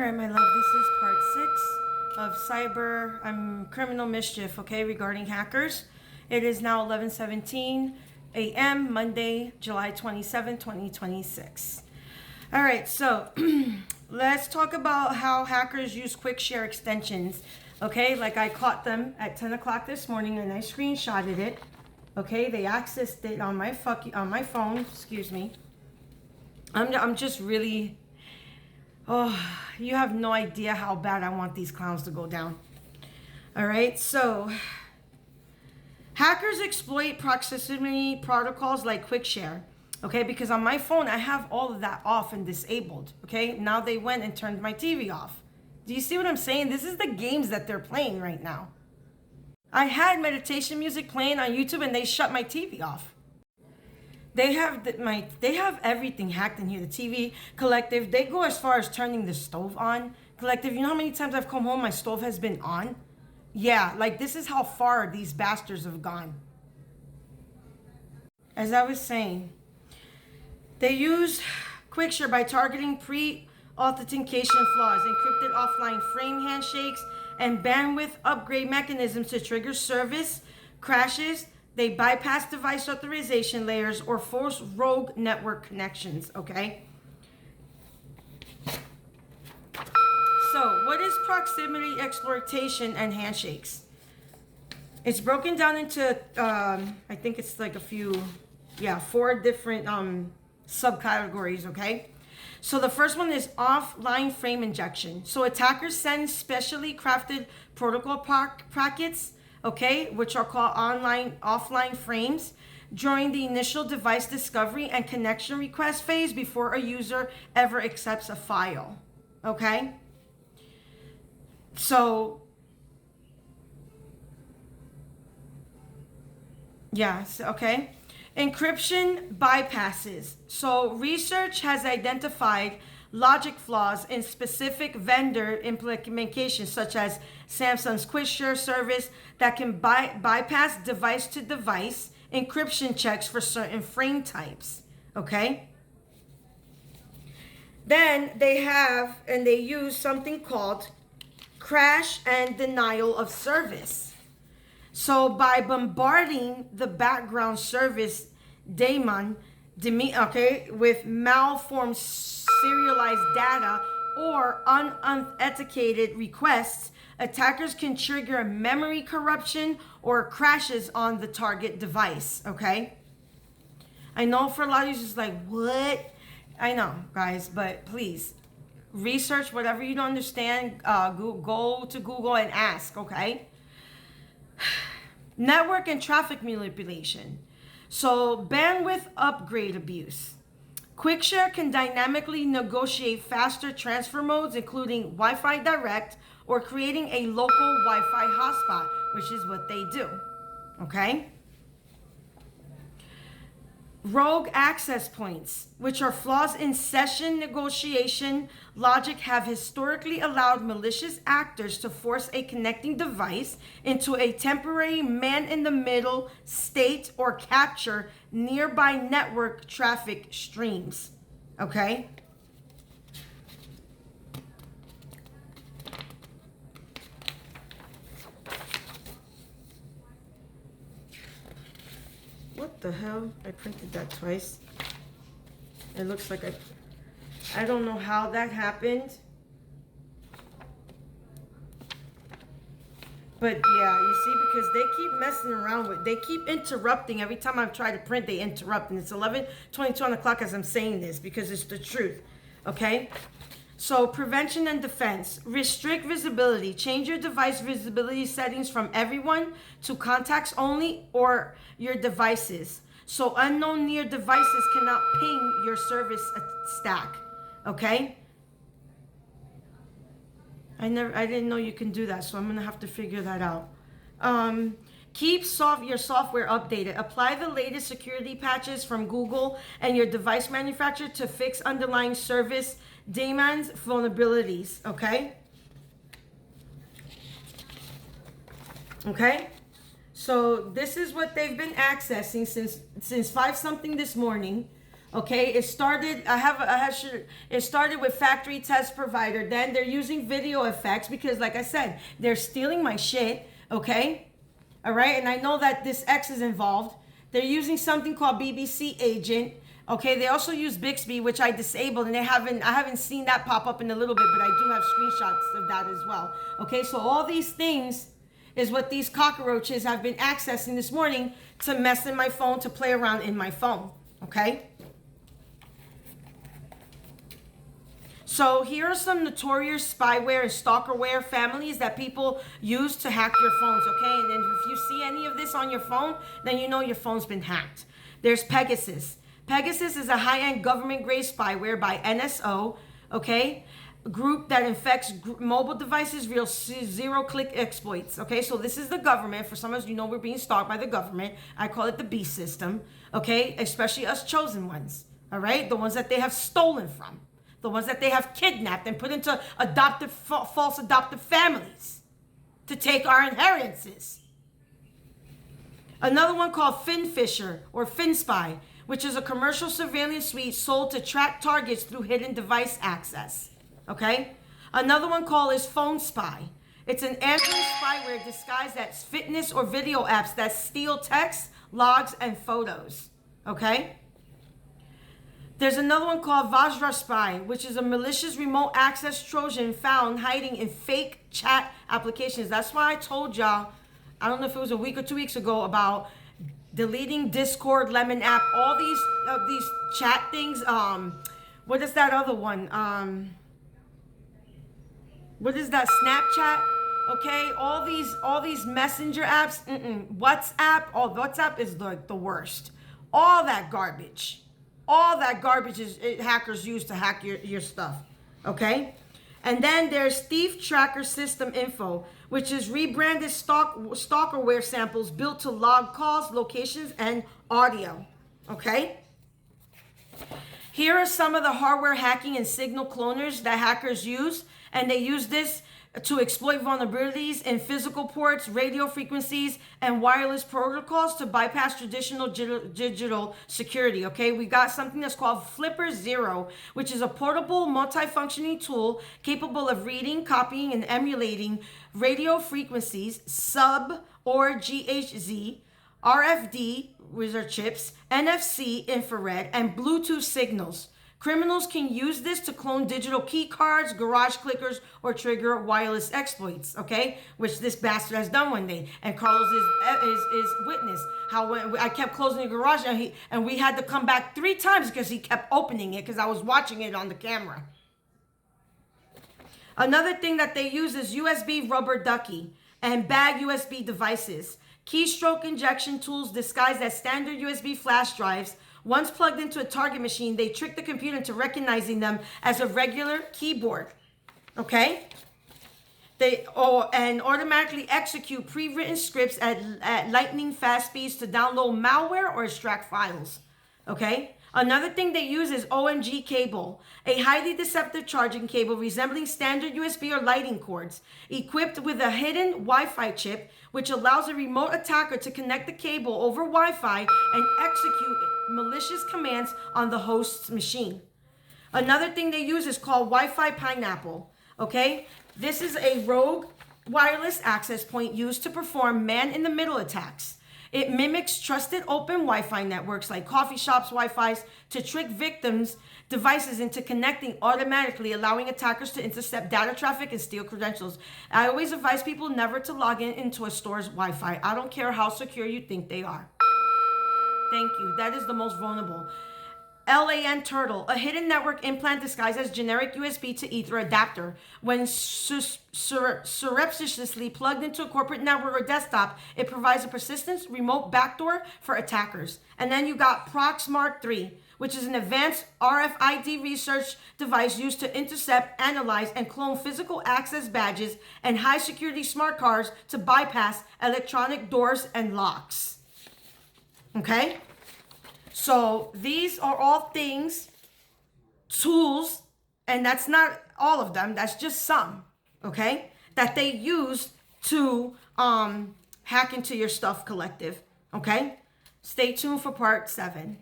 Alright, my love, this is part 6 of criminal mischief, okay, regarding hackers. It is now 11:17 a.m. Monday, July 27, 2026. Alright, so let's talk about how hackers use quick share extensions. Okay, like I caught them at 10 o'clock this morning and I screenshotted it. Okay, they accessed it on my phone, excuse me. I'm just really... Oh, you have no idea how bad I want these clowns to go down. All right, so hackers exploit proximity protocols like quick share. Okay, because on my phone, I have all of that off and disabled. Okay, now they went and turned my TV off. Do you see what I'm saying? This is the games that they're playing right now. I had meditation music playing on YouTube and they shut my TV off. They have everything hacked in here. The TV, collective. They go as far as turning the stove on. Collective, you know how many times I've come home, my stove has been on? Yeah, like this is how far these bastards have gone. As I was saying, they use QuickShare by targeting pre-authentication flaws, encrypted offline frame handshakes, and bandwidth upgrade mechanisms to trigger service crashes. They bypass device authorization layers or force rogue network connections, okay? So, what is proximity exploitation and handshakes? It's broken down into, I think it's like four different subcategories, okay? So the first one is offline frame injection. So attackers send specially crafted protocol packets, okay, which are called offline frames, during the initial device discovery and connection request phase before a user ever accepts a file, okay? So, yes, okay. Encryption bypasses. So research has identified logic flaws in specific vendor implementations, such as Samsung's QuickShare service, that can bypass device-to-device encryption checks for certain frame types, okay? Then they use something called crash and denial of service. So by bombarding the background service daemon, with malformed serialized data or unauthenticated requests, attackers can trigger memory corruption or crashes on the target device, okay? I know for a lot of you, it's just like, what? I know, guys, but please, research whatever you don't understand. Go to Google and ask, okay? Network and traffic manipulation. So bandwidth upgrade abuse. QuickShare can dynamically negotiate faster transfer modes, including Wi-Fi direct or creating a local Wi-Fi hotspot, which is what they do, okay? Rogue access points, which are flaws in session negotiation logic, have historically allowed malicious actors to force a connecting device into a temporary man-in-the-middle state or capture nearby network traffic streams, okay? What the hell? I printed that twice. It looks like I don't know how that happened. But yeah, you see, because they keep messing around with, they keep interrupting. Every time I've tried to print, they interrupt. And it's 11:22 on the clock as I'm saying this, because it's the truth, okay? So prevention and defense. Restrict visibility. Change your device visibility settings from everyone to contacts only or your devices. So unknown near devices cannot ping your service stack, okay? I didn't know you can do that, so I'm gonna have to figure that out. Keep your software updated. Apply the latest security patches from Google and your device manufacturer to fix underlying service daemons vulnerabilities, okay? Okay? So this is what they've been accessing since 5 something this morning. Okay, it started. It started with factory test provider. Then they're using video effects because, like I said, they're stealing my shit. Okay, all right, and I know that this X is involved. They're using something called BBC Agent. Okay, they also use Bixby, which I disabled, and I haven't seen that pop up in a little bit, but I do have screenshots of that as well. Okay, so all these things is what these cockroaches have been accessing this morning to mess in my phone, to play around in my phone. Okay. So here are some notorious spyware and stalkerware families that people use to hack your phones, okay? And then if you see any of this on your phone, then you know your phone's been hacked. There's Pegasus. Pegasus is a high-end government-grade spyware by NSO, okay? Group that infects mobile devices, real zero-click exploits, okay? So this is the government. For some of us, you know we're being stalked by the government. I call it the B system, okay? Especially us chosen ones, all right? The ones that they have stolen from. The ones that they have kidnapped and put into false adoptive families to take our inheritances. Another one called FinFisher or FinSpy, which is a commercial surveillance suite sold to track targets through hidden device access. Okay? Another one called is Phone Spy. It's an Android spyware disguised as fitness or video apps that steal text, logs, and photos. Okay? There's another one called Vajra Spy, which is a malicious remote access Trojan found hiding in fake chat applications. That's why I told y'all, I don't know if it was a week or 2 weeks ago, about deleting Discord, Lemon app, all these chat things. What is that other one? What is that? Snapchat? Okay, all these messenger apps. WhatsApp. Oh, WhatsApp is the worst. All that garbage. All that garbage is hackers use to hack your stuff, okay? And then there's Thief Tracker System Info, which is rebranded stalkerware samples built to log calls, locations, and audio, okay? Here are some of the hardware hacking and signal cloners that hackers use, and they use this to exploit vulnerabilities in physical ports, radio frequencies, and wireless protocols to bypass traditional digital security, okay? We got something that's called Flipper Zero, which is a portable multifunctioning tool capable of reading, copying, and emulating radio frequencies, sub or GHz, RFD, which are chips, NFC, infrared, and Bluetooth signals. Criminals can use this to clone digital key cards, garage clickers, or trigger wireless exploits, okay? Which this bastard has done one day. And Carlos is witness. How when I kept closing the garage and we had to come back 3 times because he kept opening it because I was watching it on the camera. Another thing that they use is USB rubber ducky and bag USB devices. Keystroke injection tools disguised as standard USB flash drives. Once plugged into a target machine, they trick the computer into recognizing them as a regular keyboard. Okay? And automatically execute pre-written scripts at lightning fast speeds to download malware or extract files. Okay? Another thing they use is OMG cable, a highly deceptive charging cable resembling standard USB or lighting cords, equipped with a hidden Wi-Fi chip, which allows a remote attacker to connect the cable over Wi-Fi and execute malicious commands on the host's machine. Another thing they use is called Wi-Fi Pineapple. Okay? This is a rogue wireless access point used to perform man-in-the-middle attacks. It mimics trusted open Wi-Fi networks like coffee shops' Wi-Fi's to trick victims' devices into connecting automatically, allowing attackers to intercept data traffic and steal credentials. I always advise people never to log into a store's Wi-Fi. I don't care how secure you think they are. Thank you. That is the most vulnerable. LAN Turtle, a hidden network implant disguised as generic USB to Ether adapter. When surreptitiously plugged into a corporate network or desktop, it provides a persistent remote backdoor for attackers. And then you got Proxmark 3, which is an advanced RFID research device used to intercept, analyze, and clone physical access badges and high security smart cards to bypass electronic doors and locks. Okay? So these are all things, tools, and that's not all of them, that's just some, okay, that they use to hack into your stuff collective, okay? Stay tuned for part 7.